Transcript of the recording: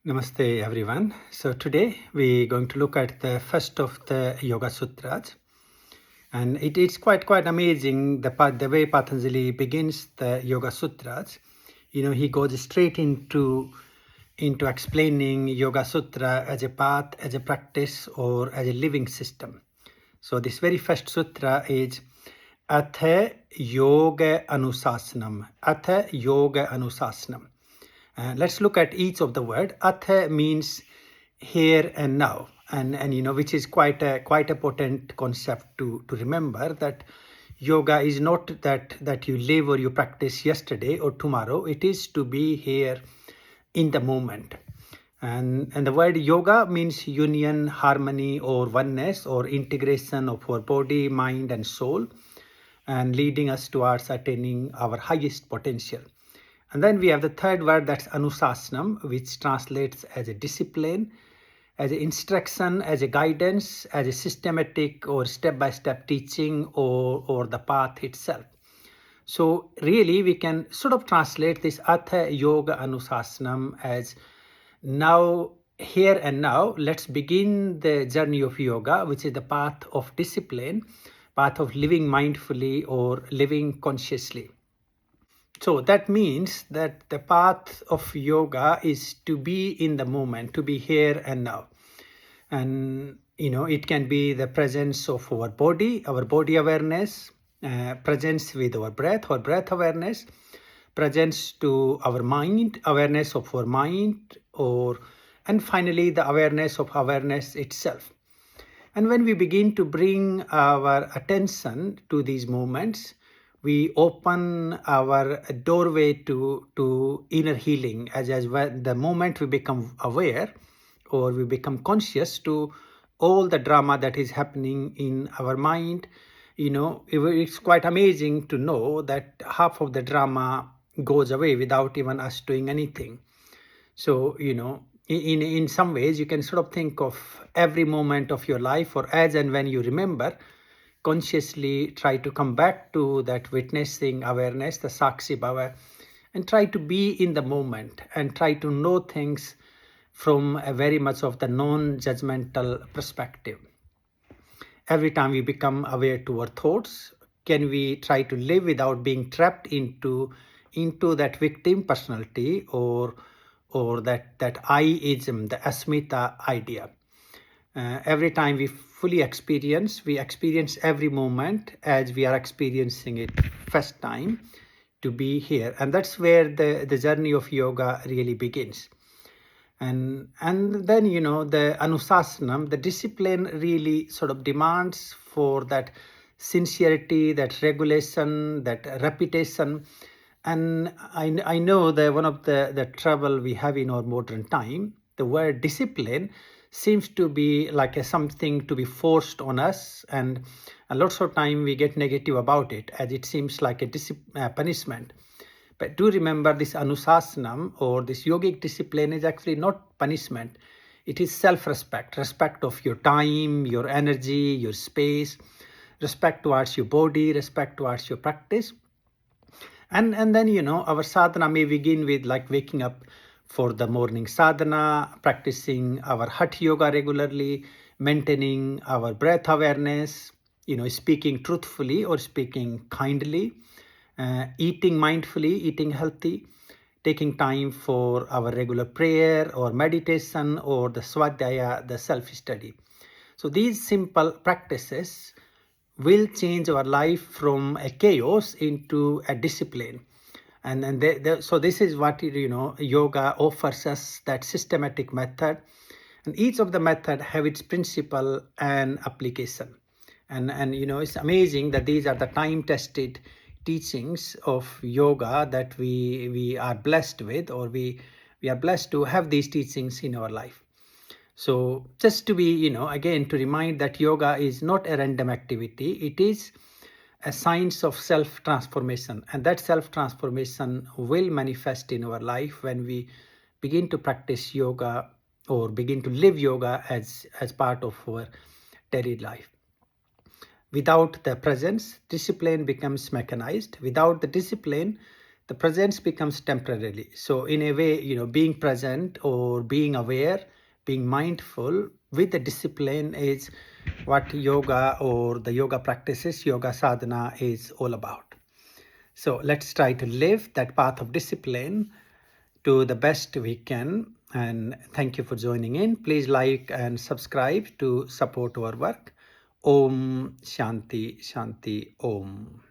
Namaste everyone. So today we're going to look at the first of the Yoga Sutras, and it's quite amazing the way Patanjali begins the Yoga Sutras. He goes straight into explaining Yoga Sutra as a path, as a practice, or as a living system. So this very first sutra is Atha Yoga Anusasanam. Atha Yoga Anusasanam. Let's look at each of the word. Atha means here and now, and which is quite a potent concept to remember, that yoga is not that you live or you practice yesterday or tomorrow. It is to be here in the moment. And the word yoga means union, harmony, or oneness, or integration of our body, mind, and soul, and leading us towards attaining our highest potential. And then we have the third word, that's Anusasanam, which translates as a discipline, as an instruction, as a guidance, as a systematic or step-by-step teaching, or the path itself. So really we can sort of translate this Atha Yoga Anusasanam as now, here and now, let's begin the journey of yoga, which is the path of discipline, path of living mindfully or living consciously. So that means that the path of yoga is to be in the moment, to be here and now. And, it can be the presence of our body awareness, presence with our breath awareness, presence to our mind, awareness of our mind, and finally the awareness of awareness itself. And when we begin to bring our attention to these moments, we open our doorway to inner healing, as when the moment we become aware or we become conscious to all the drama that is happening in our mind. It's quite amazing to know that half of the drama goes away without even us doing anything. So, in some ways, you can sort of think of every moment of your life, or as and when you remember, consciously try to come back to that witnessing awareness, the Sakshi Bhava, and try to be in the moment and try to know things from a very much of the non-judgmental perspective. Every time we become aware to our thoughts, can we try to live without being trapped into that victim personality or that I-ism, the asmita idea. Every time we fully experience, every moment as we are experiencing it first time, to be here. And that's where the journey of yoga really begins. And then, the Anusasanam, the discipline really sort of demands for that sincerity, that regulation, that repetition. And I know that one of the trouble we have in our modern time, the word discipline seems to be like something to be forced on us, and lots of time we get negative about it, as it seems like a punishment. But do remember, this Anusasanam or this yogic discipline is actually not punishment. It is self-respect, respect of your time, your energy, your space, respect towards your body, respect towards your practice. And then, our sadhana may begin with like waking up for the morning sadhana, practicing our Hatha yoga regularly, maintaining our breath awareness, speaking truthfully or speaking kindly, eating mindfully, eating healthy, taking time for our regular prayer or meditation or the swadhyaya, the self-study. So these simple practices will change our life from a chaos into a discipline. And so this is what, yoga offers us, that systematic method. And each of the method have its principle and application. And it's amazing that these are the time-tested teachings of yoga that we are blessed with, or we are blessed to have these teachings in our life. So just to be, again, to remind that yoga is not a random activity. It is a science of self-transformation, and that self-transformation will manifest in our life when we begin to practice yoga or begin to live yoga as part of our daily life. Without the presence, discipline becomes mechanized. Without the discipline, the presence becomes temporarily. So in a way, being present or being aware, being mindful with the discipline is what yoga or the yoga practices, yoga sadhana is all about. So let's try to live that path of discipline to the best we can. And thank you for joining in. Please like and subscribe to support our work. Om Shanti Shanti Om.